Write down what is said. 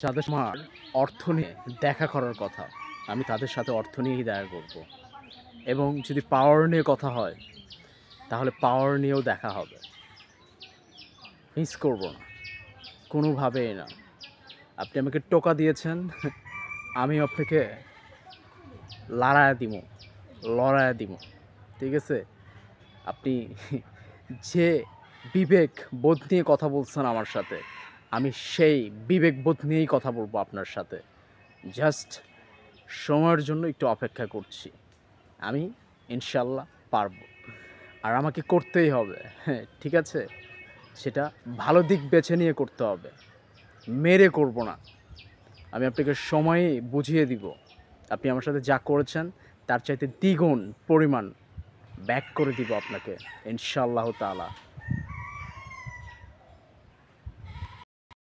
যাদের আমার অর্থ নিয়ে দেখা করার কথা, আমি তাদের সাথে অর্থ নিয়েই দেখা করব। এবং যদি পাওয়ার নিয়ে কথা হয়, তাহলে পাওয়ার নিয়েও দেখা হবে। মিস করব না, কোনোভাবেই না। আপনি আমাকে টোকা দিয়েছেন, আমি আপনাকে লড়াইয়া দিমু, লড়াইয়া দিমু। ঠিক আছে? আপনি যে বিবেক বোধ নিয়ে কথা বলছেন আমার সাথে, আমি সেই বিবেক বোধ নিয়েই কথা বলবো আপনার সাথে। জাস্ট সময়ের জন্য একটু অপেক্ষা করছি। আমি ইনশাল্লাহ পারবো। আর আমাকে করতেই হবে। হ্যাঁ, ঠিক আছে? সেটা ভালো দিক বেছে নিয়ে করতে হবে। মেরে করব না। আমি আপনাকে সময়ে বুঝিয়ে দিব। আপনি আমার সাথে যা করেছেন তার চাইতে দ্বিগুণ পরিমাণ ব্যাক করে দিব আপনাকে ইনশাআল্লাহ তাআলা।